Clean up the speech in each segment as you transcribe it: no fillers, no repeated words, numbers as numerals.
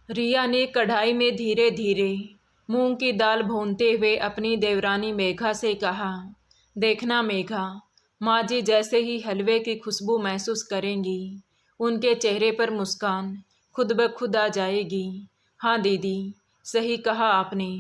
रिया ने कढ़ाई में धीरे धीरे मूंग की दाल भूनते हुए अपनी देवरानी मेघा से कहा, देखना मेघा, माँ जी जैसे ही हलवे की खुशबू महसूस करेंगी, उनके चेहरे पर मुस्कान खुद ब खुद आ जाएगी। हाँ दीदी, सही कहा आपने।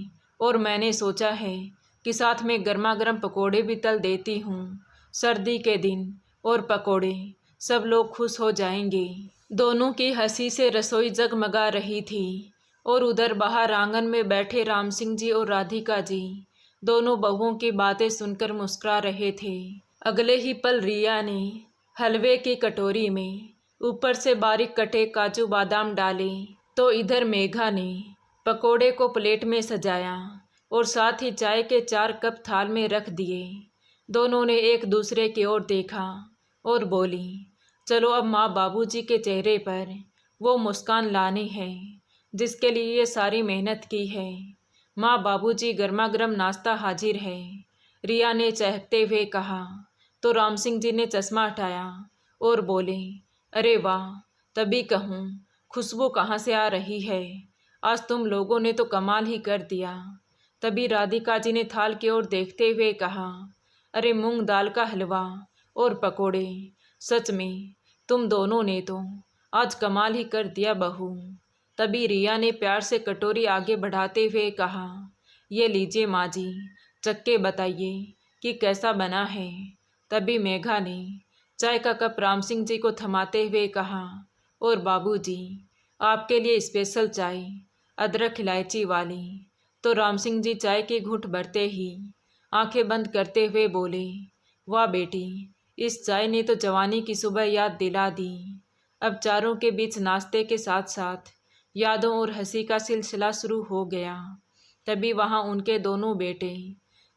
और मैंने सोचा है कि साथ में गर्मा गर्म पकोड़े भी तल देती हूँ। सर्दी के दिन और पकोड़े, सब लोग खुश हो जाएंगे। दोनों की हंसी से रसोई जगमगा रही थी और उधर बाहर आंगन में बैठे राम सिंह जी और राधिका जी दोनों बहुओं की बातें सुनकर मुस्कुरा रहे थे। अगले ही पल रिया ने हलवे की कटोरी में ऊपर से बारीक कटे काजू बादाम डाले, तो इधर मेघा ने पकोड़े को प्लेट में सजाया और साथ ही चाय के 4 कप थाल में रख दिए। दोनों ने एक दूसरे की ओर देखा और बोली, चलो अब माँ बाबूजी के चेहरे पर वो मुस्कान लानी है जिसके लिए ये सारी मेहनत की है। माँ बाबूजी, गर्मा गर्म नाश्ता हाजिर है, रिया ने चहकते हुए कहा। तो राम सिंह जी ने चश्मा हटाया और बोले, अरे वाह, तभी कहूँ खुशबू कहाँ से आ रही है, आज तुम लोगों ने तो कमाल ही कर दिया। तभी राधिका जी ने थाल की ओर देखते हुए कहा, अरे मूंग दाल का हलवा और पकोड़े, सच में तुम दोनों ने तो आज कमाल ही कर दिया बहू। तभी रिया ने प्यार से कटोरी आगे बढ़ाते हुए कहा, ये लीजिए माँ जी, चख के बताइए कि कैसा बना है। तभी मेघा ने चाय का कप राम सिंह जी को थमाते हुए कहा, और बाबूजी, आपके लिए स्पेशल चाय, अदरक इलायची वाली। तो राम सिंह जी चाय के घूंट भरते ही आंखें बंद करते हुए बोले, वाह बेटी, इस चाय ने तो जवानी की सुबह याद दिला दी। अब चारों के बीच नाश्ते के साथ साथ यादों और हंसी का सिलसिला शुरू हो गया। तभी वहाँ उनके दोनों बेटे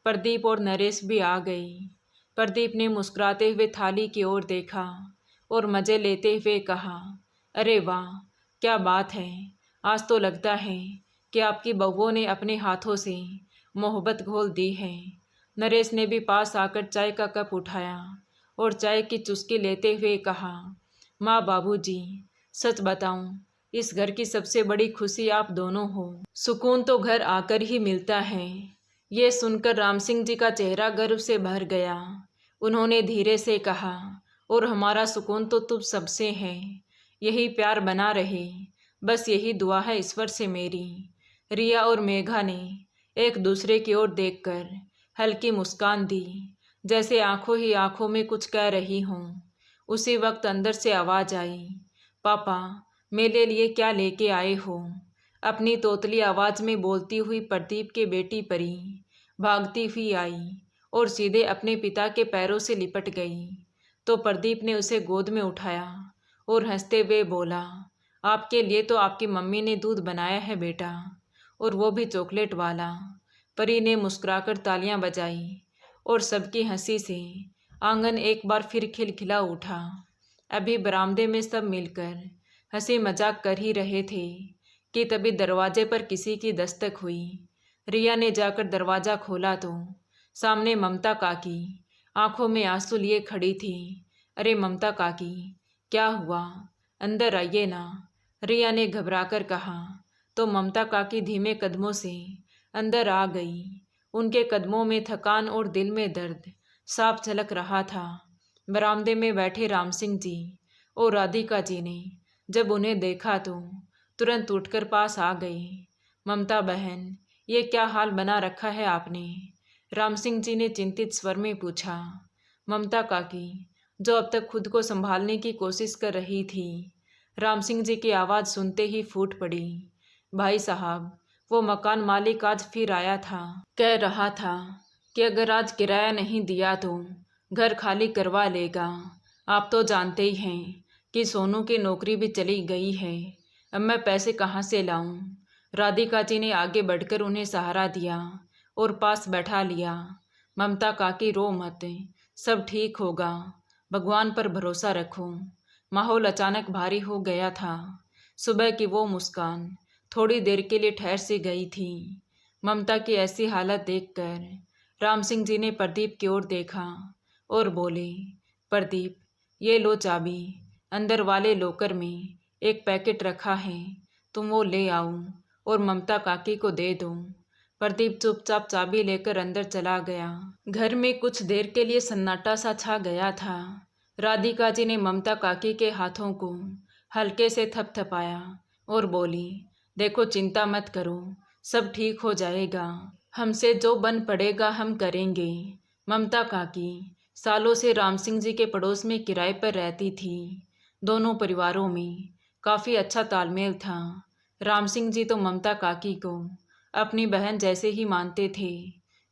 प्रदीप और नरेश भी आ गए। प्रदीप ने मुस्कुराते हुए थाली की ओर देखा और मज़े लेते हुए कहा, अरे वाह, क्या बात है, आज तो लगता है कि आपकी बहुओं ने अपने हाथों से मोहब्बत घोल दी है। नरेश ने भी पास आकर चाय का कप उठाया और चाय की चुस्की लेते हुए कहा, माँ बाबूजी, सच बताऊं, इस घर की सबसे बड़ी खुशी आप दोनों हो। सुकून तो घर आकर ही मिलता है। ये सुनकर राम सिंह जी का चेहरा गर्व से भर गया। उन्होंने धीरे से कहा, और हमारा सुकून तो तुम सबसे है, यही प्यार बना रहे, बस यही दुआ है ईश्वर से मेरी। रिया और मेघा ने एक दूसरे की ओर देखकर हल्की मुस्कान दी, जैसे आंखों ही आंखों में कुछ कह रही हों। उसी वक्त अंदर से आवाज़ आई, पापा, मेरे लिए क्या लेके आए हो? अपनी तोतली आवाज़ में बोलती हुई प्रदीप की बेटी परी भागती हुई आई और सीधे अपने पिता के पैरों से लिपट गई। तो प्रदीप ने उसे गोद में उठाया और हंसते हुए बोला, आपके लिए तो आपकी मम्मी ने दूध बनाया है बेटा, और वो भी चॉकलेट वाला। परी ने मुस्कुराकर तालियां बजाई और सबकी हंसी से आंगन एक बार फिर खिलखिला उठा। अभी बरामदे में सब मिलकर हंसी मजाक कर ही रहे थे कि तभी दरवाजे पर किसी की दस्तक हुई। रिया ने जाकर दरवाज़ा खोला तो सामने ममता काकी आंखों में आंसू लिए खड़ी थी। अरे ममता काकी, क्या हुआ, अंदर आइए ना, रिया ने घबराकर कहा। तो ममता काकी धीमे कदमों से अंदर आ गई। उनके कदमों में थकान और दिल में दर्द साफ झलक रहा था। बरामदे में बैठे राम सिंह जी और राधिका जी ने जब उन्हें देखा तो तुरंत उठकर पास आ गए। ममता बहन, ये क्या हाल बना रखा है आपने? राम सिंह जी ने चिंतित स्वर में पूछा। ममता काकी, जो अब तक खुद को संभालने की कोशिश कर रही थी, राम सिंह जी की आवाज़ सुनते ही फूट पड़ी। भाई साहब, वो मकान मालिक आज फिर आया था, कह रहा था कि अगर आज किराया नहीं दिया तो घर खाली करवा लेगा। आप तो जानते ही हैं कि सोनू की नौकरी भी चली गई है, अब मैं पैसे कहाँ से लाऊं? राधिका जी ने आगे बढ़कर उन्हें सहारा दिया और पास बैठा लिया। ममता काकी, रो मत, सब ठीक होगा, भगवान पर भरोसा रखो। माहौल अचानक भारी हो गया था। सुबह की वो मुस्कान थोड़ी देर के लिए ठहर सी गई थी। ममता की ऐसी हालत देखकर राम सिंह जी ने प्रदीप की ओर देखा और बोले, प्रदीप, ये लो चाबी, अंदर वाले लॉकर में एक पैकेट रखा है, तुम वो ले आओ और ममता काकी को दे दो। प्रदीप चुपचाप चाबी लेकर अंदर चला गया। घर में कुछ देर के लिए सन्नाटा सा छा गया था। राधिका जी ने ममता काकी के हाथों को हल्के से थपथपाया और बोली, देखो चिंता मत करो, सब ठीक हो जाएगा। हमसे जो बन पड़ेगा हम करेंगे। ममता काकी सालों से राम सिंह जी के पड़ोस में किराए पर रहती थी। दोनों परिवारों में काफ़ी अच्छा तालमेल था। राम सिंह जी तो ममता काकी को अपनी बहन जैसे ही मानते थे।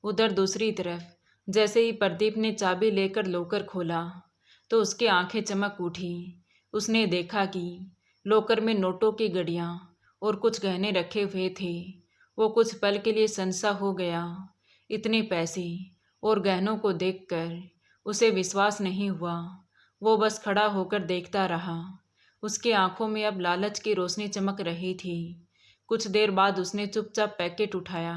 उधर दूसरी तरफ जैसे ही प्रदीप ने चाबी लेकर लॉकर खोला तो उसकी आंखें चमक उठी। उसने देखा कि लॉकर में नोटों की गड़ियाँ और कुछ गहने रखे हुए थे। वो कुछ पल के लिए सनसा हो गया। इतने पैसे और गहनों को देखकर उसे विश्वास नहीं हुआ। वो बस खड़ा होकर देखता रहा। उसकी आंखों में अब लालच की रोशनी चमक रही थी। कुछ देर बाद उसने चुपचाप पैकेट उठाया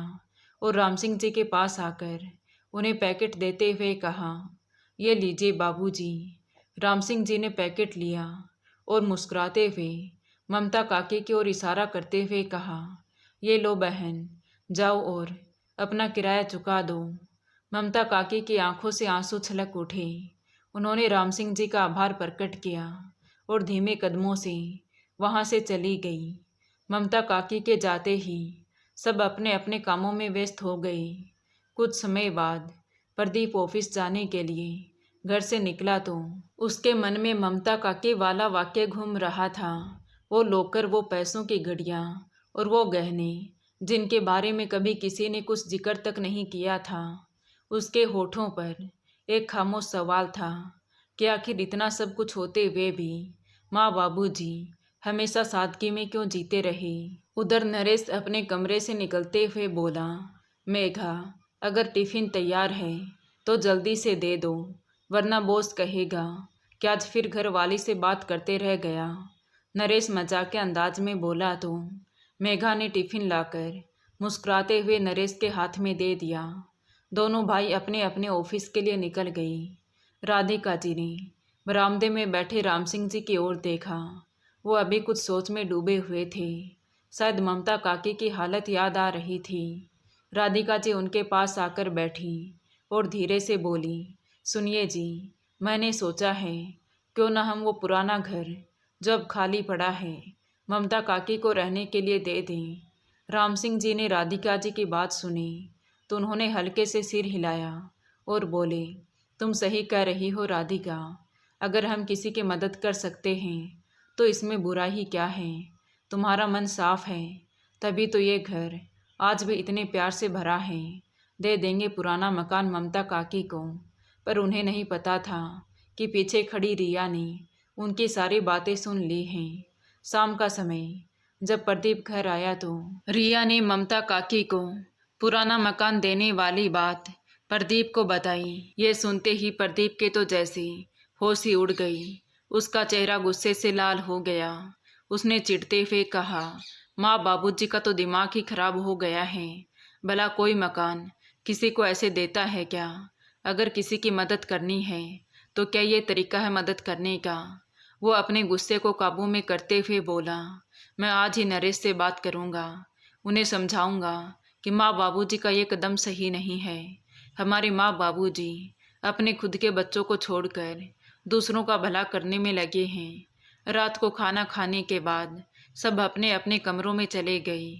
और राम सिंह जी के पास आकर उन्हें पैकेट देते हुए कहा, ये लीजिए बाबूजी। राम सिंह जी ने पैकेट लिया और मुस्कुराते हुए ममता काकी की ओर इशारा करते हुए कहा, ये लो बहन, जाओ और अपना किराया चुका दो। ममता काकी की आंखों से आंसू छलक उठे। उन्होंने राम सिंह जी का आभार प्रकट किया और धीमे कदमों से वहाँ से चली गई। ममता काकी के जाते ही सब अपने अपने कामों में व्यस्त हो गए। कुछ समय बाद प्रदीप ऑफिस जाने के लिए घर से निकला तो उसके मन में ममता काकी वाला वाक्य घूम रहा था। वो लॉकर, वो पैसों की घड़ियाँ और वो गहने जिनके बारे में कभी किसी ने कुछ जिक्र तक नहीं किया था। उसके होठों पर एक खामोश सवाल था कि आखिर इतना सब कुछ होते हुए भी माँ बाबूजी हमेशा सादगी में क्यों जीते रहे। उधर नरेश अपने कमरे से निकलते हुए बोला, मेघा, अगर टिफ़िन तैयार है तो जल्दी से दे दो, वरना बॉस कहेगा कि आज फिर घर वाली से बात करते रह गया। नरेश मजाक के अंदाज में बोला तो मेघा ने टिफ़िन लाकर मुस्कुराते हुए नरेश के हाथ में दे दिया। दोनों भाई अपने अपने ऑफिस के लिए निकल गई। राधिका जी ने बरामदे में बैठे राम सिंह जी की ओर देखा। वो अभी कुछ सोच में डूबे हुए थे। शायद ममता काकी की हालत याद आ रही थी। राधिका जी उनके पास आकर बैठी और धीरे से बोली, सुनिए जी, मैंने सोचा है क्यों ना हम वो पुराना घर जो अब खाली पड़ा है ममता काकी को रहने के लिए दे दें। राम सिंह जी ने राधिका जी की बात सुनी तो उन्होंने हल्के से सिर हिलाया और बोले, तुम सही कह रही हो राधिका, अगर हम किसी की मदद कर सकते हैं तो इसमें बुरा ही क्या है। तुम्हारा मन साफ है, तभी तो ये घर आज भी इतने प्यार से भरा है। दे देंगे पुराना मकान ममता काकी को। पर उन्हें नहीं पता था कि पीछे खड़ी रिया ने उनकी सारी बातें सुन ली हैं। शाम का समय जब प्रदीप घर आया तो रिया ने ममता काकी को पुराना मकान देने वाली बात प्रदीप को बताई। ये सुनते ही प्रदीप के तो जैसे होश ही उड़ गई। उसका चेहरा गुस्से से लाल हो गया। उसने चिढ़ते हुए कहा, माँ बाबूजी का तो दिमाग ही खराब हो गया है। भला कोई मकान किसी को ऐसे देता है क्या? अगर किसी की मदद करनी है तो क्या ये तरीका है मदद करने का? वो अपने गुस्से को काबू में करते हुए बोला, मैं आज ही नरेश से बात करूँगा, उन्हें समझाऊँगा कि माँ बाबूजी का ये कदम सही नहीं है। हमारे माँ बाबूजी अपने खुद के बच्चों को छोड़कर दूसरों का भला करने में लगे हैं। रात को खाना खाने के बाद सब अपने अपने कमरों में चले गए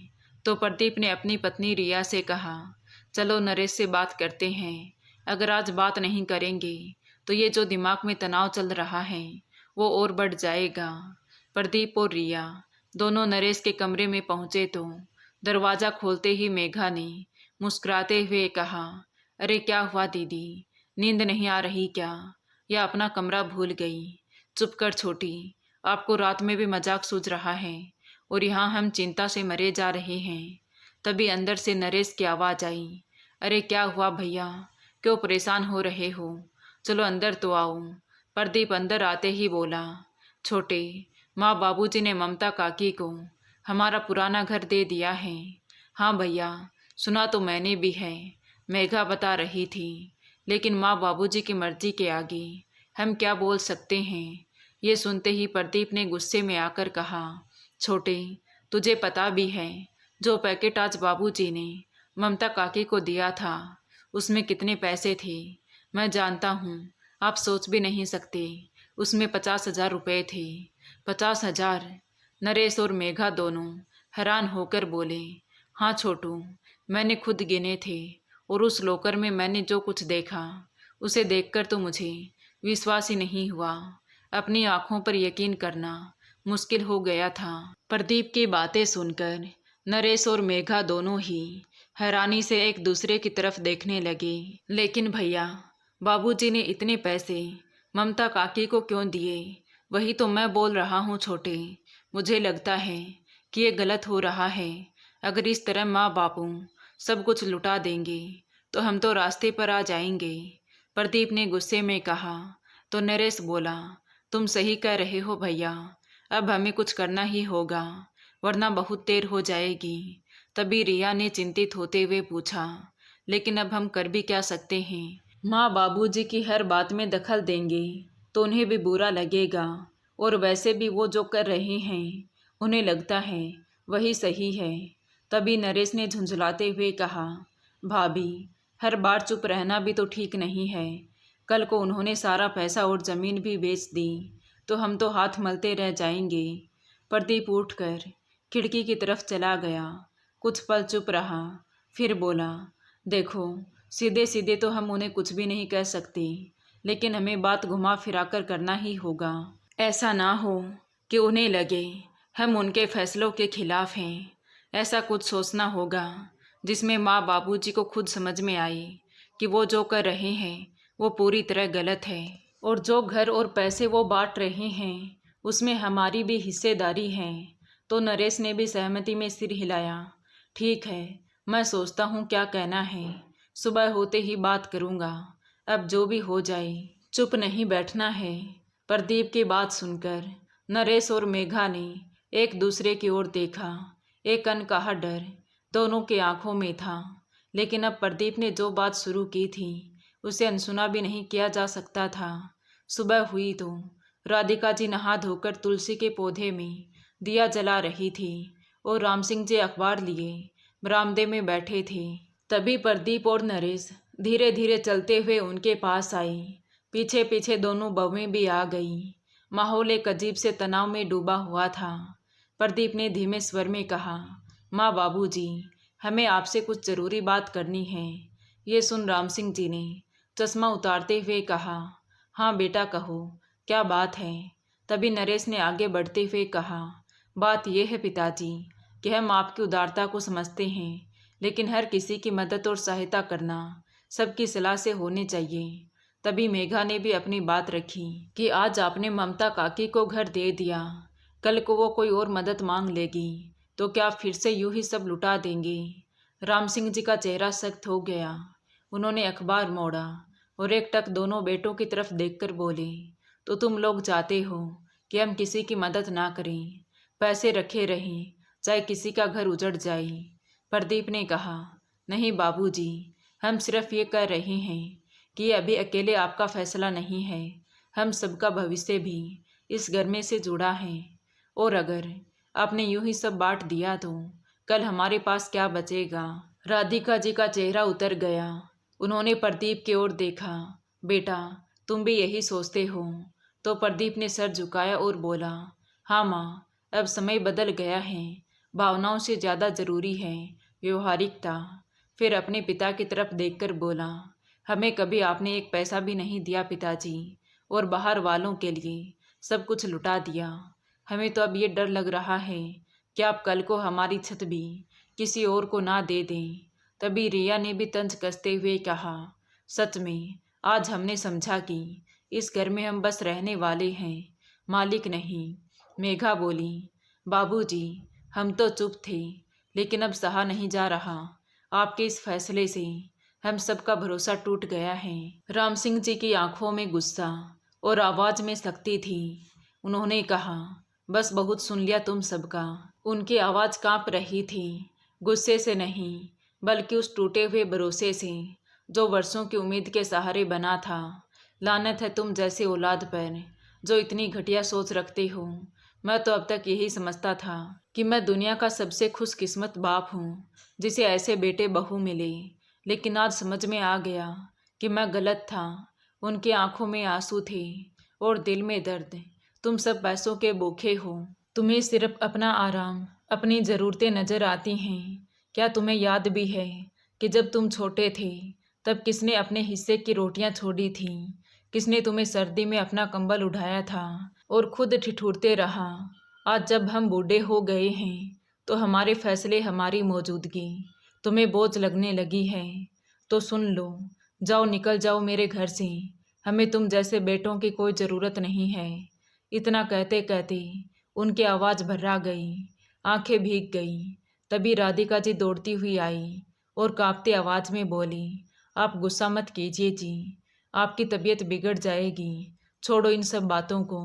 तो प्रदीप ने अपनी पत्नी रिया से कहा, चलो नरेश से बात करते हैं। अगर आज बात नहीं करेंगे तो ये जो दिमाग में तनाव चल रहा है वो और बढ़ जाएगा। प्रदीप और रिया दोनों नरेश के कमरे में पहुँचे तो दरवाज़ा खोलते ही मेघा ने मुस्कुराते हुए कहा, अरे क्या हुआ दीदी, नींद नहीं आ रही क्या, या अपना कमरा भूल गई? चुप कर छोटी, आपको रात में भी मजाक सूझ रहा है और यहाँ हम चिंता से मरे जा रहे हैं। तभी अंदर से नरेश की आवाज़ आई, अरे क्या हुआ भैया, क्यों परेशान हो रहे हो? चलो अंदर तो आओ। प्रदीप अंदर आते ही बोला, छोटे, माँ बाबूजी ने ममता काकी को हमारा पुराना घर दे दिया है। हाँ भैया, सुना तो मैंने भी है, मेघा बता रही थी, लेकिन माँ बाबूजी की मर्जी के आगे हम क्या बोल सकते हैं। ये सुनते ही प्रदीप ने गुस्से में आकर कहा, छोटे, तुझे पता भी है जो पैकेट आज बाबूजी ने ममता काकी को दिया था उसमें कितने पैसे थे। मैं जानता हूँ, आप सोच भी नहीं सकते। उसमें 50,000 रुपये थे। 50,000? नरेश और मेघा दोनों हैरान होकर बोले। हाँ छोटू, मैंने खुद गिने थे और उस लॉकर में मैंने जो कुछ देखा उसे देखकर तो मुझे विश्वास ही नहीं हुआ। अपनी आंखों पर यकीन करना मुश्किल हो गया था। प्रदीप की बातें सुनकर नरेश और मेघा दोनों ही हैरानी से एक दूसरे की तरफ देखने लगे। लेकिन भैया, बाबूजी ने इतने पैसे ममता काकी को क्यों दिए? वही तो मैं बोल रहा हूँ छोटे। मुझे लगता है कि ये गलत हो रहा है। अगर इस तरह माँ बापू सब कुछ लुटा देंगे तो हम तो रास्ते पर आ जाएंगे। प्रदीप ने गुस्से में कहा। तो नरेश बोला, तुम सही कह रहे हो भैया, अब हमें कुछ करना ही होगा वरना बहुत देर हो जाएगी। तभी रिया ने चिंतित होते हुए पूछा, लेकिन अब हम कर भी क्या सकते हैं? माँ बाबूजी की हर बात में दखल देंगे तो उन्हें भी बुरा लगेगा, और वैसे भी वो जो कर रहे हैं उन्हें लगता है वही सही है। तभी नरेश ने झुंझलाते हुए कहा, भाभी, हर बार चुप रहना भी तो ठीक नहीं है। कल को उन्होंने सारा पैसा और ज़मीन भी बेच दी तो हम तो हाथ मलते रह जाएंगे। प्रदीप उठकर खिड़की की तरफ चला गया। कुछ पल चुप रहा, फिर बोला, देखो, सीधे सीधे तो हम उन्हें कुछ भी नहीं कह सकते, लेकिन हमें बात घुमा फिरा कर करना ही होगा। ऐसा ना हो कि उन्हें लगे हम उनके फैसलों के खिलाफ हैं। ऐसा कुछ सोचना होगा जिसमें माँ बाबूजी को खुद समझ में आए कि वो जो कर रहे हैं वो पूरी तरह गलत है, और जो घर और पैसे वो बांट रहे हैं उसमें हमारी भी हिस्सेदारी है। तो नरेश ने भी सहमति में सिर हिलाया। ठीक है, मैं सोचता हूँ क्या कहना है, सुबह होते ही बात करूँगा। अब जो भी हो जाए, चुप नहीं बैठना है। प्रदीप की बात सुनकर नरेश और मेघा ने एक दूसरे की ओर देखा। एक अनकहा डर दोनों की आंखों में था, लेकिन अब प्रदीप ने जो बात शुरू की थी उसे अनसुना भी नहीं किया जा सकता था। सुबह हुई तो राधिका जी नहा धोकर तुलसी के पौधे में दिया जला रही थी और राम सिंह जी अखबार लिए बरामदे में बैठे थे। तभी प्रदीप और नरेश धीरे धीरे चलते हुए उनके पास आए। पीछे पीछे दोनों बहुएं भी आ गईं। माहौल एक अजीब से तनाव में डूबा हुआ था। प्रदीप ने धीमे स्वर में कहा, माँ बाबूजी, हमें आपसे कुछ ज़रूरी बात करनी है। ये सुन राम सिंह जी ने चश्मा उतारते हुए कहा, हाँ बेटा कहो, क्या बात है? तभी नरेश ने आगे बढ़ते हुए कहा, बात यह है पिताजी कि हम आपकी उदारता को समझते हैं, लेकिन हर किसी की मदद और सहायता करना सबकी सलाह से होनी चाहिए। तभी मेघा ने भी अपनी बात रखी कि आज आपने ममता काकी को घर दे दिया, कल को वो कोई और मदद मांग लेगी तो क्या फिर से यूं ही सब लुटा देंगे? राम सिंह जी का चेहरा सख्त हो गया। उन्होंने अखबार मोड़ा और एक टक दोनों बेटों की तरफ देखकर बोले, तो तुम लोग चाहते हो कि हम किसी की मदद ना करें, पैसे रखे रहें, चाहे किसी का घर उजड़ जाए? प्रदीप ने कहा, नहीं बाबूजी, हम सिर्फ ये कह रहे हैं कि ये अभी अकेले आपका फैसला नहीं है, हम सबका भविष्य भी इस घर में से जुड़ा है, और अगर आपने यूं ही सब बांट दिया तो कल हमारे पास क्या बचेगा? राधिका जी का चेहरा उतर गया। उन्होंने प्रदीप की ओर देखा, बेटा तुम भी यही सोचते हो? तो प्रदीप ने सर झुकाया और बोला, हाँ माँ, अब समय बदल गया है, भावनाओं से ज़्यादा ज़रूरी है व्यवहारिकता। फिर अपने पिता की तरफ देखकर बोला, हमें कभी आपने एक पैसा भी नहीं दिया पिताजी, और बाहर वालों के लिए सब कुछ लुटा दिया। हमें तो अब ये डर लग रहा है कि आप कल को हमारी छत भी किसी और को ना दे दें। तभी रिया ने भी तंज कसते हुए कहा, सच में आज हमने समझा कि इस घर में हम बस रहने वाले हैं, मालिक नहीं। मेघा बोली, बाबूजी, हम तो चुप थे, लेकिन अब सहा नहीं जा रहा। आपके इस फैसले से हम सबका भरोसा टूट गया है। राम सिंह जी की आंखों में गुस्सा और आवाज़ में सख्ती थी। उन्होंने कहा, बस बहुत सुन लिया तुम सबका। उनकी आवाज़ कांप रही थी, गुस्से से नहीं बल्कि उस टूटे हुए भरोसे से जो वर्षों की उम्मीद के सहारे बना था। लानत है तुम जैसे औलाद पर जो इतनी घटिया सोच रखते हो। मैं तो अब तक यही समझता था कि मैं दुनिया का सबसे खुशकिस्मत बाप हूँ जिसे ऐसे बेटे बहू मिले, लेकिन आज समझ में आ गया कि मैं गलत था। उनकी आंखों में आंसू थे और दिल में दर्द। तुम सब पैसों के भूखे हो, तुम्हें सिर्फ अपना आराम, अपनी ज़रूरतें नज़र आती हैं। क्या तुम्हें याद भी है कि जब तुम छोटे थे तब किसने अपने हिस्से की रोटियां छोड़ी थीं? किसने तुम्हें सर्दी में अपना कंबल उठाया था और खुद ठिठुरते रहा? आज जब हम बूढ़े हो गए हैं तो हमारे फैसले, हमारी मौजूदगी तुम्हें बोझ लगने लगी है। तो सुन लो, जाओ, निकल जाओ मेरे घर से। हमें तुम जैसे बेटों की कोई ज़रूरत नहीं है। इतना कहते कहते उनकी आवाज़ भर्रा गई, आंखें भीग गई। तभी राधिका जी दौड़ती हुई आई और कांपती आवाज़ में बोली, आप गुस्सा मत कीजिए जी, आपकी तबीयत बिगड़ जाएगी। छोड़ो इन सब बातों को।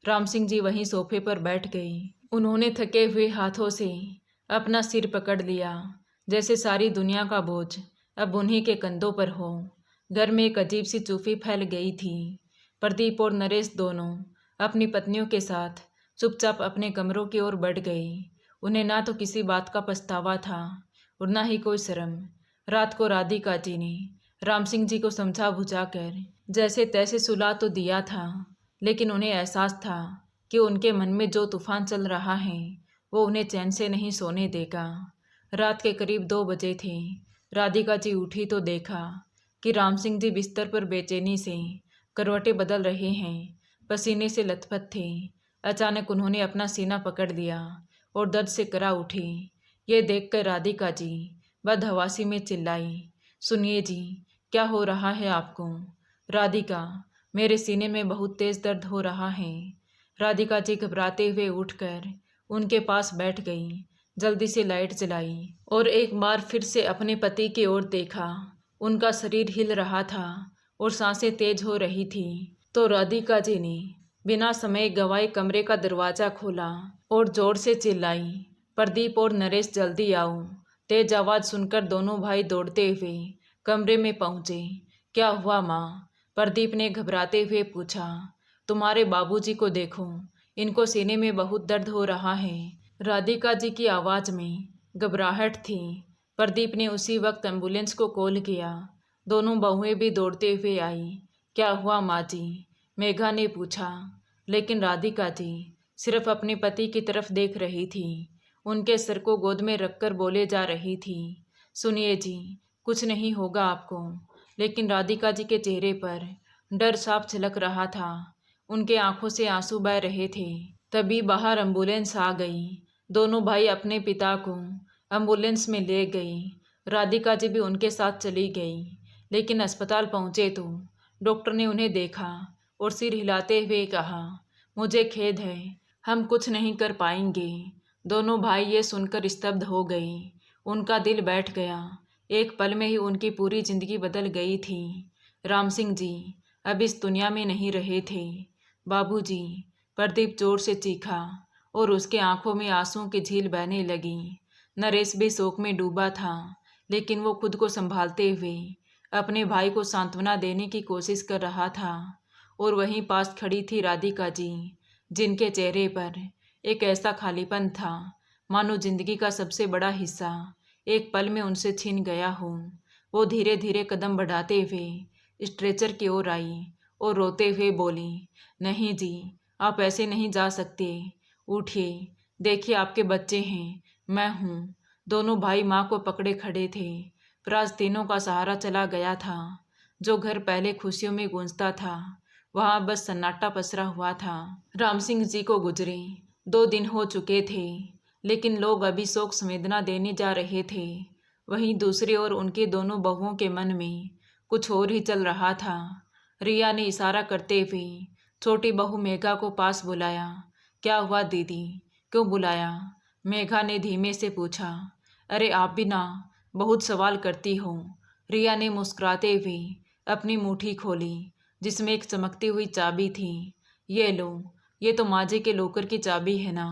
राम सिंह जी वहीं सोफे पर बैठ गई। उन्होंने थके हुए हाथों से अपना सिर पकड़ लिया, जैसे सारी दुनिया का बोझ अब उन्हीं के कंधों पर हो। घर में एक अजीब सी चुप्पी फैल गई थी। प्रदीप और नरेश दोनों अपनी पत्नियों के साथ चुपचाप अपने कमरों की ओर बढ़ गए। उन्हें ना तो किसी बात का पछतावा था और ना ही कोई शर्म। रात को राधिका जी ने राम सिंह जी को समझा बुझाकर जैसे तैसे सुला तो दिया था, लेकिन उन्हें एहसास था कि उनके मन में जो तूफान चल रहा है वो उन्हें चैन से नहीं सोने देगा। रात के करीब 2 बजे थे। राधिका जी उठी तो देखा कि राम सिंह जी बिस्तर पर बेचैनी से करवटें बदल रहे हैं, पसीने से लथपथ थे। अचानक उन्होंने अपना सीना पकड़ लिया और दर्द से करा उठी। ये देखकर राधिका जी बदहवासी में चिल्लाई, सुनिए जी, क्या हो रहा है आपको? राधिका, मेरे सीने में बहुत तेज दर्द हो रहा है। राधिका जी घबराते हुए उठकर उनके पास बैठ गई, जल्दी से लाइट जलाई और एक बार फिर से अपने पति की ओर देखा। उनका शरीर हिल रहा था और सांसें तेज हो रही थी। तो राधिका जी ने बिना समय गंवाए कमरे का दरवाज़ा खोला और जोर से चिल्लाई, प्रदीप और नरेश जल्दी आओ। तेज आवाज़ सुनकर दोनों भाई दौड़ते हुए कमरे में पहुँचे। क्या हुआ माँ? प्रदीप ने घबराते हुए पूछा। तुम्हारे बाबूजी को देखो, इनको सीने में बहुत दर्द हो रहा है। राधिका जी की आवाज़ में घबराहट थी। प्रदीप ने उसी वक्त एम्बुलेंस को कॉल किया। दोनों बहुएं भी दौड़ते हुए आई। क्या हुआ माँ जी? मेघा ने पूछा, लेकिन राधिका जी सिर्फ अपने पति की तरफ देख रही थी। उनके सर को गोद में रखकर बोले जा रही थी, सुनिए जी, कुछ नहीं होगा आपको। लेकिन राधिका जी के चेहरे पर डर साफ झलक रहा था। उनके आंखों से आंसू बह रहे थे। तभी बाहर एम्बुलेंस आ गई। दोनों भाई अपने पिता को एम्बुलेंस में ले गई। राधिका जी भी उनके साथ चली गई। लेकिन अस्पताल पहुंचे तो डॉक्टर ने उन्हें देखा और सिर हिलाते हुए कहा, मुझे खेद है, हम कुछ नहीं कर पाएंगे। दोनों भाई ये सुनकर स्तब्ध हो गए। उनका दिल बैठ गया। एक पल में ही उनकी पूरी जिंदगी बदल गई थी। राम सिंह जी अब इस दुनिया में नहीं रहे थे। बाबूजी, प्रदीप जोर से चीखा और उसके आंखों में आंसुओं की झील बहने लगी। नरेश भी शोक में डूबा था, लेकिन वो खुद को संभालते हुए अपने भाई को सांत्वना देने की कोशिश कर रहा था। और वहीं पास खड़ी थी राधिका जी, जिनके चेहरे पर एक ऐसा खालीपन था मानो जिंदगी का सबसे बड़ा हिस्सा एक पल में उनसे छीन गया हो। वो धीरे धीरे कदम बढ़ाते हुए स्ट्रेचर की ओर आई और रोते हुए बोली, नहीं जी, आप ऐसे नहीं जा सकते। उठिए, देखिए आपके बच्चे हैं, मैं हूँ। दोनों भाई माँ को पकड़े खड़े थे। पर आज तीनों का सहारा चला गया था। जो घर पहले खुशियों में गूंजता था, वहाँ बस सन्नाटा पसरा हुआ था। राम सिंह जी को गुजरे 2 दिन हो चुके थे, लेकिन लोग अभी शोक संवेदना देने जा रहे थे। वहीं दूसरी ओर उनके दोनों बहुओं के मन में कुछ और ही चल रहा था। रिया ने इशारा करते हुए छोटी बहू मेघा को पास बुलाया। क्या हुआ दीदी, क्यों बुलाया? मेघा ने धीमे से पूछा। अरे आप भी ना बहुत सवाल करती हो। रिया ने मुस्कुराते हुए अपनी मुट्ठी खोली, जिसमें एक चमकती हुई चाबी थी। ये लो, ये तो माजे के लोकर की चाबी है ना,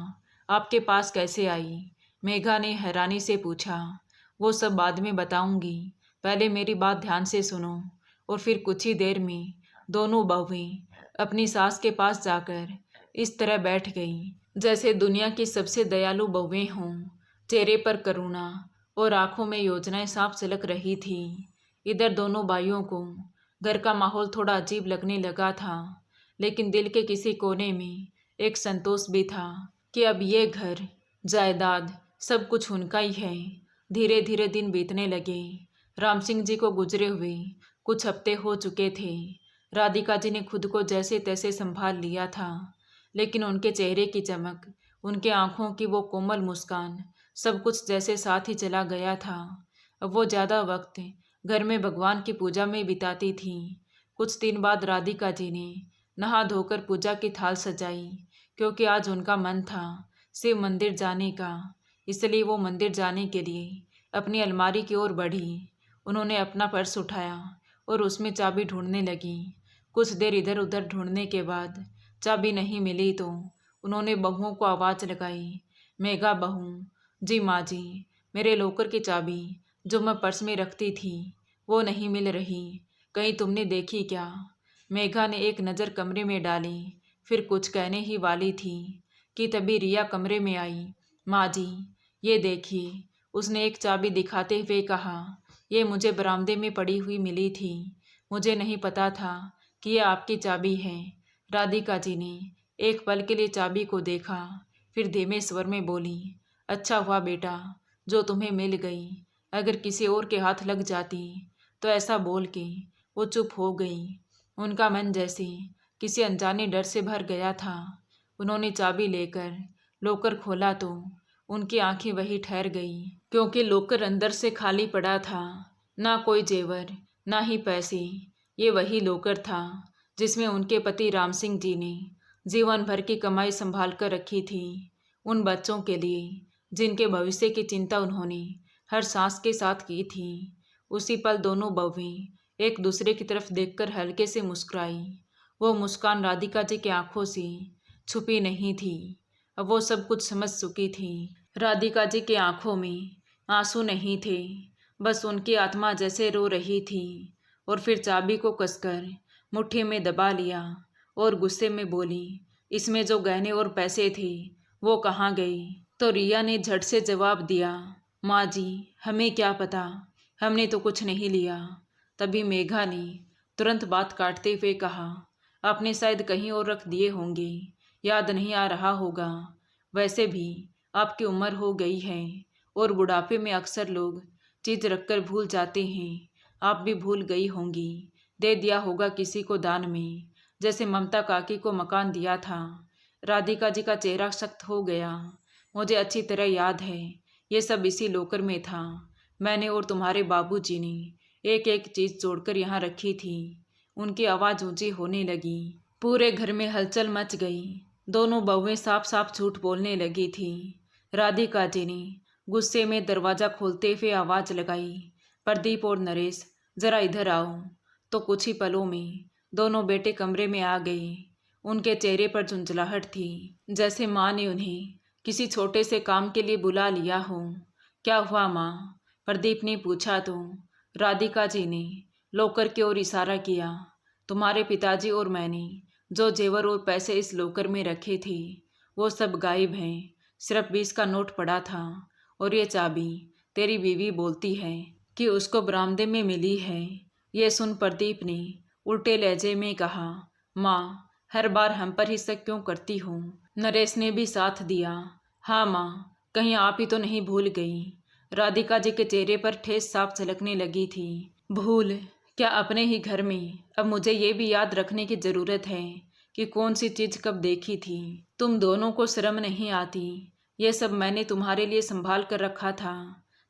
आपके पास कैसे आई? मेघा ने हैरानी से पूछा। वो सब बाद में बताऊंगी, पहले मेरी बात ध्यान से सुनो। और फिर कुछ ही देर में दोनों बहुएं अपनी सास के पास जाकर इस तरह बैठ गईं जैसे दुनिया की सबसे दयालु बहुएं हों। चेहरे पर करुणा और आंखों में योजनाएं साफ झलक रही थी। इधर दोनों भाइयों को घर का माहौल थोड़ा अजीब लगने लगा था, लेकिन दिल के किसी कोने में एक संतोष भी था कि अब ये घर, जायदाद, सब कुछ उनका ही है। धीरे धीरे दिन बीतने लगे। राम सिंह जी को गुजरे हुए कुछ हफ्ते हो चुके थे। राधिका जी ने खुद को जैसे तैसे संभाल लिया था, लेकिन उनके चेहरे की चमक, उनके आंखों की वो कोमल मुस्कान, सब कुछ जैसे साथ ही चला गया था। अब वो ज़्यादा वक्त घर में भगवान की पूजा में बिताती थी। कुछ दिन बाद राधिका जी ने नहा धोकर पूजा की थाल सजाई, क्योंकि आज उनका मन था शिव मंदिर जाने का। इसलिए वो मंदिर जाने के लिए अपनी अलमारी की ओर बढ़ी। उन्होंने अपना पर्स उठाया और उसमें चाबी ढूंढने लगी। कुछ देर इधर उधर ढूंढने के बाद चाबी नहीं मिली तो उन्होंने बहुओं को आवाज़ लगाई, मेघा बहू, जी माँ जी, मेरे लॉकर की चाबी जो मैं पर्स में रखती थी वो नहीं मिल रही, कहीं तुमने देखी क्या? मेघा ने एक नज़र कमरे में डाली, फिर कुछ कहने ही वाली थी कि तभी रिया कमरे में आई। माँ जी, ये देखिए, उसने एक चाबी दिखाते हुए कहा, ये मुझे बरामदे में पड़ी हुई मिली थी, मुझे नहीं पता था कि ये आपकी चाबी है। राधिका जी ने एक पल के लिए चाबी को देखा, फिर धीमे स्वर में बोली, अच्छा हुआ बेटा जो तुम्हें मिल गई, अगर किसी और के हाथ लग जाती। तो ऐसा बोल के वो चुप हो गई। उनका मन जैसे किसी अनजाने डर से भर गया था। उन्होंने चाबी लेकर लॉकर खोला तो उनकी आंखें वहीं ठहर गई, क्योंकि लॉकर अंदर से खाली पड़ा था। ना कोई जेवर, ना ही पैसे। ये वही लॉकर था जिसमें उनके पति राम सिंह जी ने जीवन भर की कमाई संभाल कर रखी थी, उन बच्चों के लिए जिनके भविष्य की चिंता उन्होंने हर सांस के साथ की थी। उसी पल दोनों बहुएं एक दूसरे की तरफ देखकर हल्के से मुस्कुराई। वो मुस्कान राधिका जी की आंखों से छुपी नहीं थी। अब वो सब कुछ समझ चुकी थी। राधिका जी की आंखों में आंसू नहीं थे, बस उनकी आत्मा जैसे रो रही थी। और फिर चाबी को कसकर मुट्ठी में दबा लिया और गुस्से में बोली, इसमें जो गहने और पैसे थे वो कहाँ गए? तो रिया ने झट से जवाब दिया, माँ जी, हमें क्या पता, हमने तो कुछ नहीं लिया। तभी मेघा ने तुरंत बात काटते हुए कहा, आपने शायद कहीं और रख दिए होंगे, याद नहीं आ रहा होगा। वैसे भी आपकी उम्र हो गई है और बुढ़ापे में अक्सर लोग चीज़ रखकर भूल जाते हैं। आप भी भूल गई होंगी, दे दिया होगा किसी को दान में, जैसे ममता काकी को मकान दिया था। राधिका जी का चेहरा सख्त हो गया। मुझे अच्छी तरह याद है, ये सब इसी लॉकर में था। मैंने और तुम्हारे बाबूजी ने एक एक चीज़ जोड़कर यहाँ रखी थी। उनकी आवाज़ ऊंची होने लगी। पूरे घर में हलचल मच गई। दोनों बहुएं साफ साफ झूठ बोलने लगी थी। राधिका जी ने गुस्से में दरवाज़ा खोलते हुए आवाज़ लगाई, प्रदीप और नरेश, ज़रा इधर आओ। तो कुछ ही पलों में दोनों बेटे कमरे में आ गए। उनके चेहरे पर झुंझलाहट थी, जैसे माँ ने उन्हें किसी छोटे से काम के लिए बुला लिया हो। क्या हुआ माँ? प्रदीप ने पूछा तो राधिका जी ने लॉकर की ओर इशारा किया। तुम्हारे पिताजी और मैंने जो जेवर और पैसे इस लॉकर में रखे थे वो सब गायब हैं। सिर्फ 20 का नोट पड़ा था और ये चाबी तेरी बीवी बोलती है कि उसको बरामदे में मिली है। ये सुन प्रदीप ने उल्टे लहजे में कहा, माँ, हर बार हम पर ही शक क्यों करती हो? नरेश ने भी साथ दिया, हाँ माँ, कहीं आप ही तो नहीं भूल गई? राधिका जी के चेहरे पर ठेस साफ झलकने लगी थी। भूल क्या? अपने ही घर में अब मुझे ये भी याद रखने की ज़रूरत है कि कौन सी चीज़ कब देखी थी। तुम दोनों को शर्म नहीं आती? ये सब मैंने तुम्हारे लिए संभाल कर रखा था।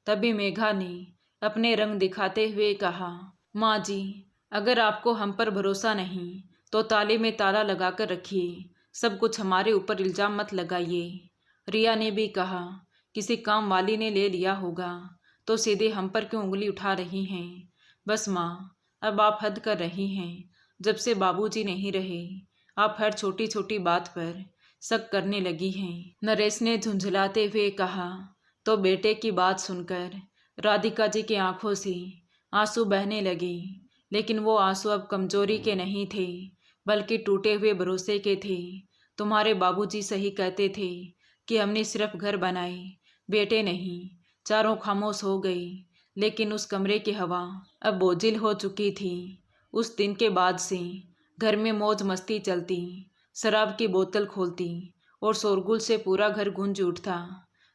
तभी मेघा ने अपने रंग दिखाते हुए कहा, माँ जी, अगर आपको हम पर भरोसा नहीं तो ताले में ताला लगाकर रखिए, सब कुछ हमारे ऊपर इल्ज़ाम मत लगाइए। रिया ने भी कहा, किसी काम वाली ने ले लिया होगा तो सीधे हम पर क्यों उंगली उठा रही हैं? बस माँ, अब आप हद कर रही हैं। जब से बाबूजी नहीं रहे आप हर छोटी छोटी बात पर शक करने लगी हैं। नरेश ने झुंझलाते हुए कहा। तो बेटे की बात सुनकर राधिका जी की आंखों से आंसू बहने लगे, लेकिन वो आंसू अब कमजोरी के नहीं थे बल्कि टूटे हुए भरोसे के थे। तुम्हारे बाबूजी सही कहते थे कि हमने सिर्फ घर बनाए, बेटे नहीं। चारों खामोश हो गई, लेकिन उस कमरे की हवा अब बोझिल हो चुकी थी। उस दिन के बाद से घर में मौज मस्ती चलती, शराब की बोतल खोलती और शोरगुल से पूरा घर गूंज उठता।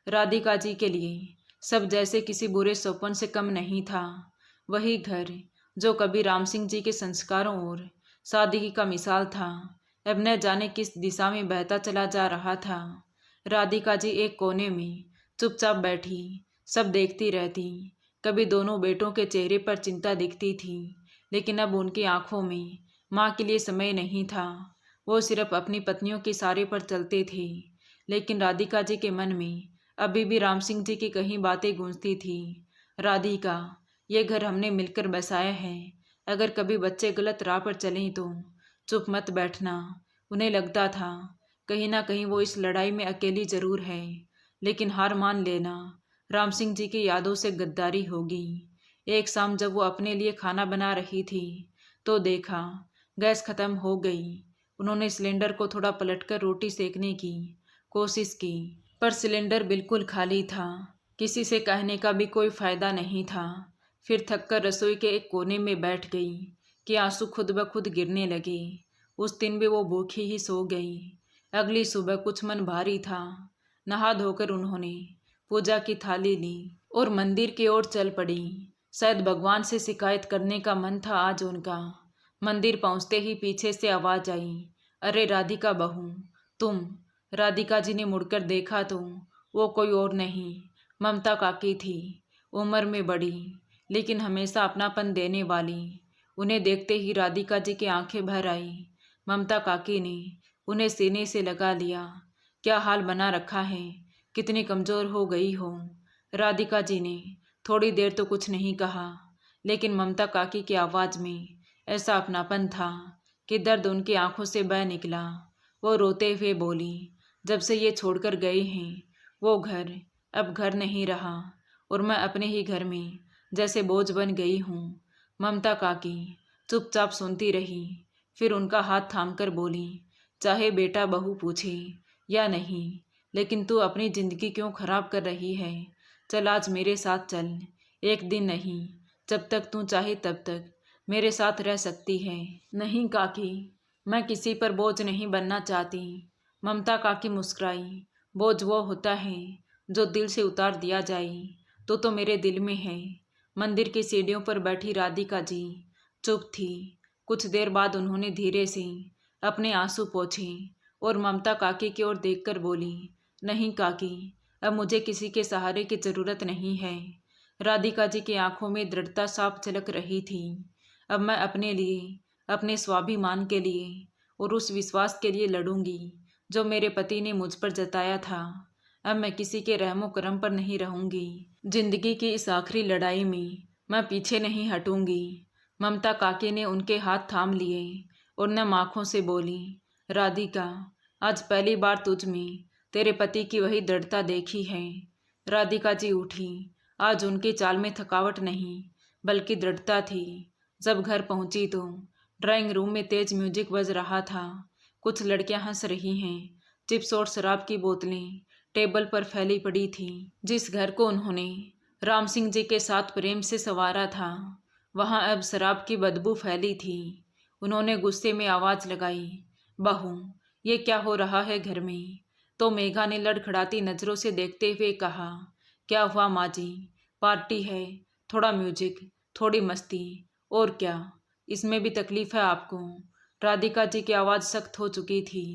राधिका जी के लिए सब जैसे किसी बुरे सपन से कम नहीं था। वही घर जो कभी राम सिंह जी के संस्कारों और सादगी का मिसाल था, अब न जाने किस दिशा में बहता चला जा रहा था। राधिका जी एक कोने में चुपचाप बैठी सब देखती रहती। कभी दोनों बेटों के चेहरे पर चिंता दिखती थी, लेकिन अब उनकी आंखों में माँ के लिए समय नहीं था। वो सिर्फ अपनी पत्नियों के इशारे पर चलते थे, लेकिन राधिका जी के मन में अभी भी राम सिंह जी की कहीं बातें गूंजती थी। राधिका, ये घर हमने मिलकर बसाया है। अगर कभी बच्चे गलत राह पर चलें तो चुप मत बैठना। उन्हें लगता था कहीं ना कहीं वो इस लड़ाई में अकेली जरूर है, लेकिन हार मान लेना राम सिंह जी की यादों से गद्दारी होगी। एक शाम जब वो अपने लिए खाना बना रही थी तो देखा गैस खत्म हो गई। उन्होंने सिलेंडर को थोड़ा पलटकर रोटी सेकने की कोशिश की, पर सिलेंडर बिल्कुल खाली था। किसी से कहने का भी कोई फायदा नहीं था। फिर थककर रसोई के एक कोने में बैठ गई कि आंसू खुद ब खुद गिरने लगे। उस दिन भी वो भूखी ही सो गई। अगली सुबह कुछ मन भारी था। नहा धोकर उन्होंने पूजा की थाली ली और मंदिर की ओर चल पड़ी। शायद भगवान से शिकायत करने का मन था आज उनका। मंदिर पहुंचते ही पीछे से आवाज आई, अरे राधिका बहू तुम। राधिका जी ने मुड़कर देखा तो वो कोई और नहीं, ममता काकी थी। उम्र में बड़ी, लेकिन हमेशा अपनापन देने वाली। उन्हें देखते ही राधिका जी की आंखें भर आई। ममता काकी ने उन्हें सीने से लगा लिया। क्या हाल बना रखा है, कितनी कमज़ोर हो गई हो। राधिका जी ने थोड़ी देर तो कुछ नहीं कहा, लेकिन ममता काकी की आवाज़ में ऐसा अपनापन था कि दर्द उनकी आंखों से बह निकला। वो रोते हुए बोली, जब से ये छोड़कर गए हैं वो घर अब घर नहीं रहा और मैं अपने ही घर में जैसे बोझ बन गई हूँ। ममता काकी चुपचाप सुनती रही, फिर उनका हाथ थामकर बोली, चाहे बेटा बहू पूछे या नहीं, लेकिन तू अपनी ज़िंदगी क्यों खराब कर रही है। चल आज मेरे साथ चल। एक दिन नहीं, जब तक तू चाहे तब तक मेरे साथ रह सकती है। नहीं काकी, मैं किसी पर बोझ नहीं बनना चाहती। ममता काकी मुस्कुराई। बोझ वो होता है जो दिल से उतार दिया जाए। तो मेरे दिल में है। मंदिर की सीढ़ियों पर बैठी राधिका जी चुप थी। कुछ देर बाद उन्होंने धीरे से अपने आंसू पोंछे और ममता काकी की ओर देखकर बोली, नहीं काकी, अब मुझे किसी के सहारे की ज़रूरत नहीं है। राधिका जी की आंखों में दृढ़ता साफ झलक रही थी। अब मैं अपने लिए, अपने स्वाभिमान के लिए और उस विश्वास के लिए लड़ूंगी जो मेरे पति ने मुझ पर जताया था। अब मैं किसी के रहमो करम पर नहीं रहूंगी। जिंदगी की इस आखिरी लड़ाई में मैं पीछे नहीं हटूंगी। ममता काकी ने उनके हाथ थाम लिए और नम आँखों से बोली, राधिका, आज पहली बार तुझ में तेरे पति की वही दृढ़ता देखी है। राधिका जी उठी। आज उनकी चाल में थकावट नहीं बल्कि दृढ़ता थी। जब घर पहुंची तो ड्राइंग रूम में तेज म्यूजिक बज रहा था। कुछ लड़कियां हंस रही हैं। चिप्स और शराब की बोतलें टेबल पर फैली पड़ी थी। जिस घर को उन्होंने राम सिंह जी के साथ प्रेम से संवारा था, वहां अब शराब की बदबू फैली थी। उन्होंने गुस्से में आवाज लगाई, बहू, ये क्या हो रहा है घर में। तो मेघा ने लड़खड़ाती नज़रों से देखते हुए कहा, क्या हुआ माँ जी, पार्टी है, थोड़ा म्यूजिक, थोड़ी मस्ती, और क्या, इसमें भी तकलीफ है आपको। राधिका जी की आवाज़ सख्त हो चुकी थी।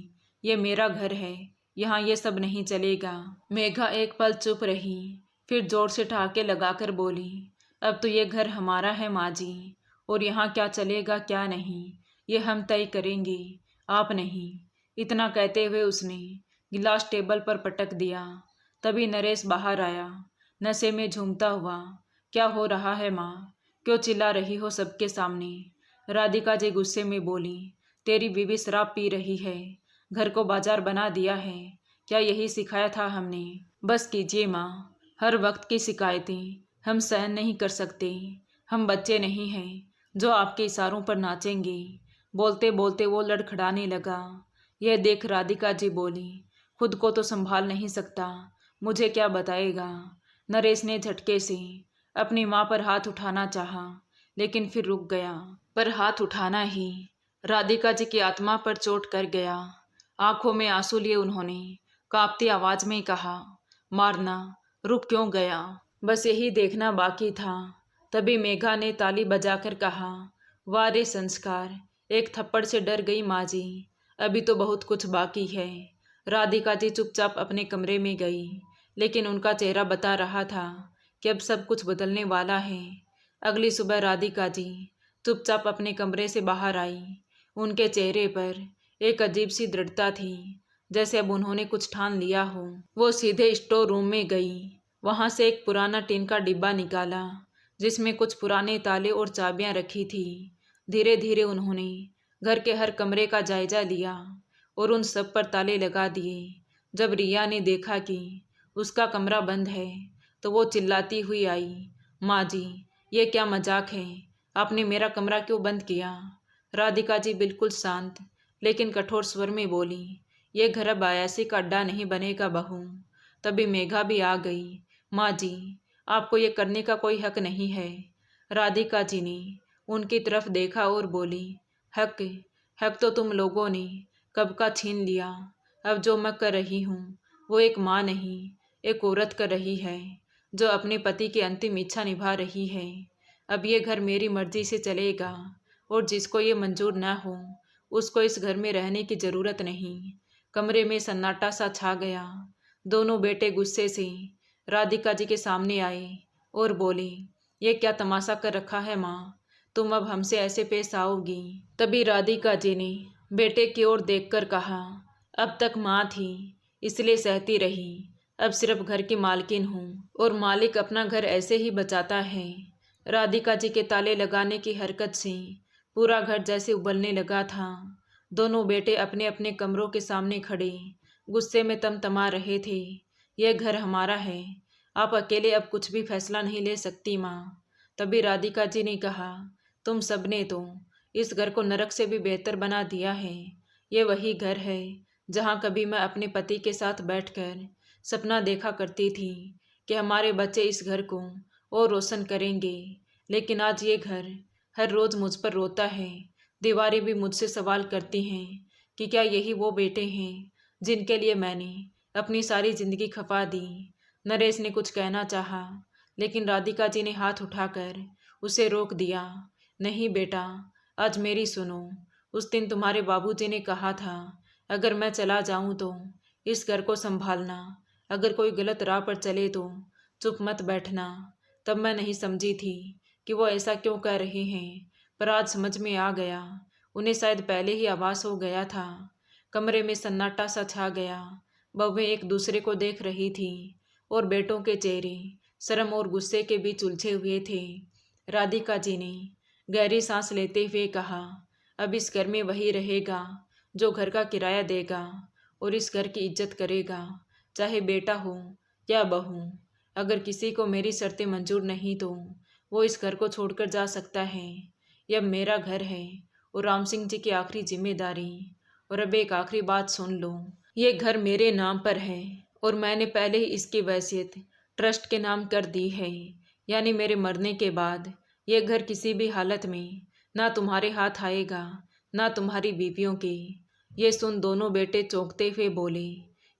ये मेरा घर है, यहाँ ये सब नहीं चलेगा। मेघा एक पल चुप रही, फिर जोर से ठहाके लगाकर बोली, अब तो ये घर हमारा है माँ जी, और यहाँ क्या चलेगा क्या नहीं ये हम तय करेंगे, आप नहीं। इतना कहते हुए उसने गिलास टेबल पर पटक दिया। तभी नरेश बाहर आया, नशे में झूमता हुआ। क्या हो रहा है माँ, क्यों चिल्ला रही हो सबके सामने। राधिका जी गुस्से में बोली, तेरी बीवी शराब पी रही है, घर को बाजार बना दिया है, क्या यही सिखाया था हमने। बस कीजिए माँ, हर वक्त की शिकायतें हम सहन नहीं कर सकते। हम बच्चे नहीं हैं जो आपके इशारों पर नाचेंगे। बोलते बोलते वो लड़खड़ाने लगा। यह देख राधिका जी बोली, खुद को तो संभाल नहीं सकता, मुझे क्या बताएगा। नरेश ने झटके से अपनी माँ पर हाथ उठाना चाहा, लेकिन फिर रुक गया। पर हाथ उठाना ही राधिका जी की आत्मा पर चोट कर गया। आंखों में आंसू लिए उन्होंने कांपती आवाज में कहा, मारना, रुक क्यों गया? बस यही देखना बाकी था। तभी मेघा ने ताली बजाकर कहा, वाह रे संस्कार, एक थप्पड़ से डर गई माँ जी, अभी तो बहुत कुछ बाकी है। राधिका जी चुपचाप अपने कमरे में गई, लेकिन उनका चेहरा बता रहा था कि अब सब कुछ बदलने वाला है। अगली सुबह राधिका जी चुपचाप अपने कमरे से बाहर आई। उनके चेहरे पर एक अजीब सी दृढ़ता थी, जैसे अब उन्होंने कुछ ठान लिया हो। वो सीधे स्टोर रूम में गई। वहां से एक पुराना टिन का डिब्बा निकाला, जिसमें कुछ पुराने ताले और चाबियां रखी थी। धीरे धीरे उन्होंने घर के हर कमरे का जायजा लिया और उन सब पर ताले लगा दिए। जब रिया ने देखा कि उसका कमरा बंद है, तो वो चिल्लाती हुई आई, माँ जी, ये क्या मजाक है, आपने मेरा कमरा क्यों बंद किया? राधिका जी बिल्कुल शांत लेकिन कठोर स्वर में बोली, ये घर अब अयासी का अड्डा नहीं बनेगा बहू। तभी मेघा भी आ गई, माँ जी, आपको ये करने का कोई हक नहीं है। राधिका जी ने उनकी तरफ देखा और बोली, हक हक तो तुम लोगों ने कब का छीन लिया। अब जो मैं कर रही हूँ वो एक माँ नहीं, एक औरत कर रही है, जो अपने पति की अंतिम इच्छा निभा रही है। अब ये घर मेरी मर्जी से चलेगा और जिसको ये मंजूर ना हो उसको इस घर में रहने की ज़रूरत नहीं। कमरे में सन्नाटा सा छा गया। दोनों बेटे गुस्से से राधिका जी के सामने आए और बोले, ये क्या तमाशा कर रखा है माँ, तुम अब हमसे ऐसे पेश आओगी? तभी राधिका जी ने बेटे की ओर देखकर कहा, अब तक माँ थी इसलिए सहती रही, अब सिर्फ घर की मालकिन हूँ और मालिक अपना घर ऐसे ही बचाता है। राधिका जी के ताले लगाने की हरकत से पूरा घर जैसे उबलने लगा था। दोनों बेटे अपने अपने कमरों के सामने खड़े गुस्से में तमतमा रहे थे। यह घर हमारा है, आप अकेले अब कुछ भी फैसला नहीं ले सकती माँ। तभी राधिका जी ने कहा, तुम सबने तो इस घर को नरक से भी बेहतर बना दिया है। ये वही घर है जहाँ कभी मैं अपने पति के साथ बैठकर सपना देखा करती थी कि हमारे बच्चे इस घर को और रोशन करेंगे। लेकिन आज ये घर हर रोज़ मुझ पर रोता है। दीवारें भी मुझसे सवाल करती हैं कि क्या यही वो बेटे हैं जिनके लिए मैंने अपनी सारी ज़िंदगी खपा दी। नरेश ने कुछ कहना चाहा, लेकिन राधिका जी ने हाथ उठाकर उसे रोक दिया। नहीं बेटा, आज मेरी सुनो। उस दिन तुम्हारे बाबूजी ने कहा था, अगर मैं चला जाऊं तो इस घर को संभालना, अगर कोई गलत राह पर चले तो चुप मत बैठना। तब मैं नहीं समझी थी कि वो ऐसा क्यों कह रहे हैं, पर आज समझ में आ गया। उन्हें शायद पहले ही आभास हो गया था। कमरे में सन्नाटा सा छा गया। बहुएं एक दूसरे को देख रही थी और बेटों के चेहरे शर्म और गुस्से के बीच उलझे हुए थे। राधिका जी ने गहरी सांस लेते हुए कहा, अब इस घर में वही रहेगा जो घर का किराया देगा और इस घर की इज्जत करेगा, चाहे बेटा हो या बहू। अगर किसी को मेरी शर्तें मंजूर नहीं तो वो इस घर को छोड़कर जा सकता है। यह मेरा घर है और राम सिंह जी की आखिरी जिम्मेदारी। और अब एक आखिरी बात सुन लो, ये घर मेरे नाम पर है और मैंने पहले ही इसकी वसीयत ट्रस्ट के नाम कर दी है। यानी मेरे मरने के बाद ये घर किसी भी हालत में ना तुम्हारे हाथ आएगा ना तुम्हारी बीवियों के। ये सुन दोनों बेटे चौंकते हुए बोले,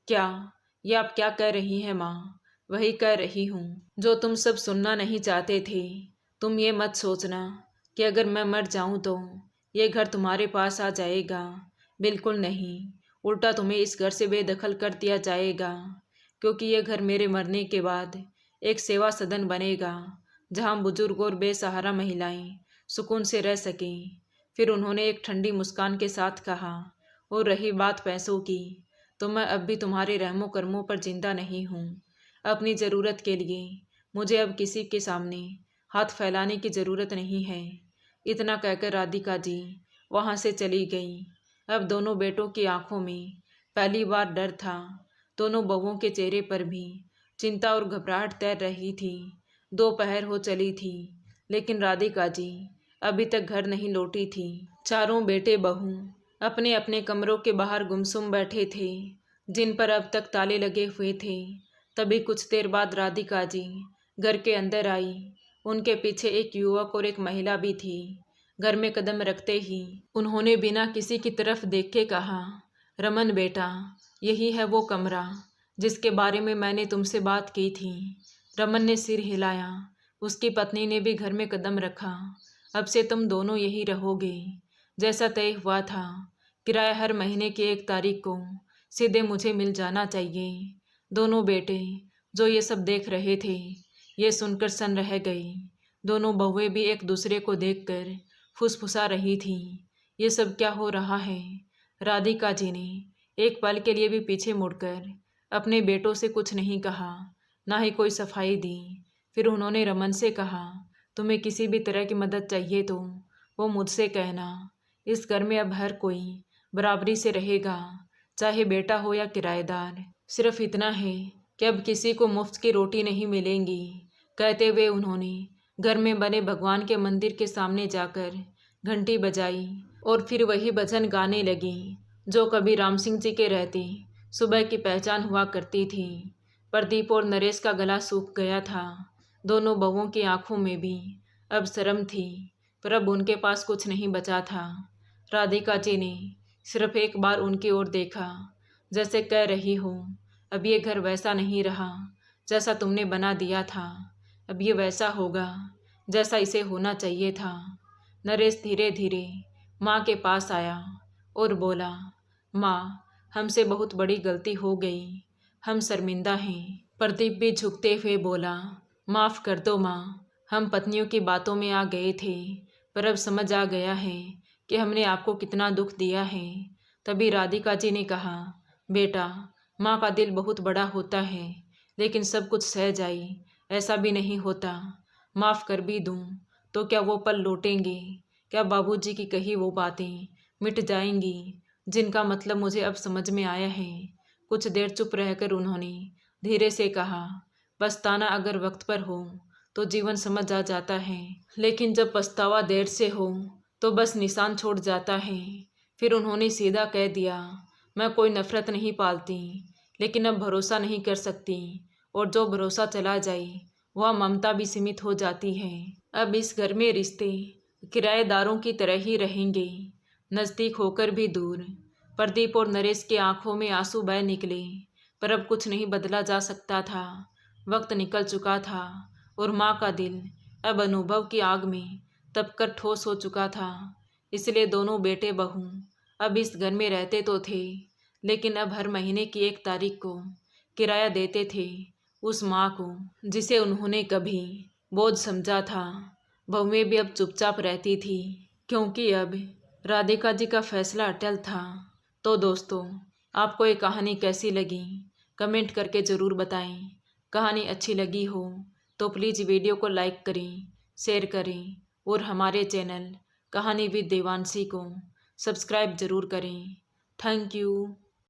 क्या, ये आप क्या कह रही हैं माँ? वही कह रही हूँ जो तुम सब सुनना नहीं चाहते थे। तुम ये मत सोचना कि अगर मैं मर जाऊँ तो ये घर तुम्हारे पास आ जाएगा। बिल्कुल नहीं, उल्टा तुम्हें इस घर से बेदखल कर दिया जाएगा, क्योंकि ये घर मेरे मरने के बाद एक सेवा सदन बनेगा जहाँ बुजुर्ग और बेसहारा महिलाएं सुकून से रह सकें। फिर उन्होंने एक ठंडी मुस्कान के साथ कहा, और रही बात पैसों की, तो मैं अब भी तुम्हारे रहमो कर्मों पर जिंदा नहीं हूँ। अपनी ज़रूरत के लिए मुझे अब किसी के सामने हाथ फैलाने की ज़रूरत नहीं है। इतना कहकर राधिका जी वहाँ से चली गई। अब दोनों बेटों की आंखों में पहली बार डर था। दोनों बहुओं के चेहरे पर भी चिंता और घबराहट तैर रही थी। दोपहर हो चली थी, लेकिन राधिका जी अभी तक घर नहीं लौटी थी। चारों बेटे बहू अपने अपने कमरों के बाहर गुमसुम बैठे थे, जिन पर अब तक ताले लगे हुए थे। तभी कुछ देर बाद राधिका जी घर के अंदर आई। उनके पीछे एक युवक और एक महिला भी थी। घर में कदम रखते ही उन्होंने बिना किसी की तरफ देख के कहा, रमन बेटा, यही है वो कमरा जिसके बारे में मैंने तुमसे बात की थी। रमन ने सिर हिलाया। उसकी पत्नी ने भी घर में कदम रखा। अब से तुम दोनों यही रहोगे। जैसा तय हुआ था, किराया हर महीने की 1 तारीख को सीधे मुझे मिल जाना चाहिए। दोनों बेटे जो ये सब देख रहे थे, ये सुनकर सन रह गए। दोनों बहुएं भी एक दूसरे को देखकर फुसफुसा रही थीं। ये सब क्या हो रहा है? राधिका जी ने एक पल के लिए भी पीछे मुड़कर अपने बेटों से कुछ नहीं कहा, ना ही कोई सफाई दी। फिर उन्होंने रमन से कहा, तुम्हें किसी भी तरह की मदद चाहिए तो वो मुझसे कहना। इस घर में अब हर कोई बराबरी से रहेगा, चाहे बेटा हो या किराएदार। सिर्फ इतना है कि अब किसी को मुफ्त की रोटी नहीं मिलेंगी। कहते हुए उन्होंने घर में बने भगवान के मंदिर के सामने जाकर घंटी बजाई और फिर वही भजन गाने लगी जो कभी राम सिंह जी के रहते सुबह की पहचान हुआ करती थी। प्रदीप और नरेश का गला सूख गया था। दोनों बहुओं की आंखों में भी अब शर्म थी, पर अब उनके पास कुछ नहीं बचा था। राधिका जी ने सिर्फ एक बार उनकी ओर देखा, जैसे कह रही हो, अब ये घर वैसा नहीं रहा जैसा तुमने बना दिया था। अब ये वैसा होगा जैसा इसे होना चाहिए था। नरेश धीरे धीरे माँ के पास आया और बोला, माँ, हमसे बहुत बड़ी गलती हो गई, हम शर्मिंदा हैं। प्रदीप भी झुकते हुए बोला, माफ़ कर दो माँ, हम पत्नियों की बातों में आ गए थे, पर अब समझ आ गया है कि हमने आपको कितना दुख दिया है। तभी राधिका जी ने कहा, बेटा, माँ का दिल बहुत बड़ा होता है, लेकिन सब कुछ सह जाए ऐसा भी नहीं होता। माफ़ कर भी दूँ तो क्या वो पल लौटेंगे? क्या बाबूजी की कही वो बातें मिट जाएंगी जिनका मतलब मुझे अब समझ में आया है? कुछ देर चुप रहकर उन्होंने धीरे से कहा, पछताना अगर वक्त पर हो तो जीवन समझ आ जाता है, लेकिन जब पछतावा देर से हो तो बस निशान छोड़ जाता है। फिर उन्होंने सीधा कह दिया, मैं कोई नफरत नहीं पालती, लेकिन अब भरोसा नहीं कर सकती, और जो भरोसा चला जाए वह ममता भी सीमित हो जाती है। अब इस घर में रिश्ते किराएदारों की तरह ही रहेंगे, नज़दीक होकर भी दूर। प्रदीप और नरेश की आंखों में आंसू बह निकले, पर अब कुछ नहीं बदला जा सकता था। वक्त निकल चुका था और माँ का दिल अब अनुभव की आग में तपकर ठोस हो चुका था। इसलिए दोनों बेटे बहू अब इस घर में रहते तो थे, लेकिन अब हर महीने की 1 तारीख को किराया देते थे उस माँ को जिसे उन्होंने कभी बोझ समझा था। बहुएं भी अब चुपचाप रहती थी, क्योंकि अब राधिका जी का फैसला अटल था। तो दोस्तों, आपको ये कहानी कैसी लगी कमेंट करके ज़रूर बताएं। कहानी अच्छी लगी हो तो प्लीज़ वीडियो को लाइक करें, शेयर करें और हमारे चैनल कहानी विद देवांशी को सब्सक्राइब ज़रूर करें। Thank you.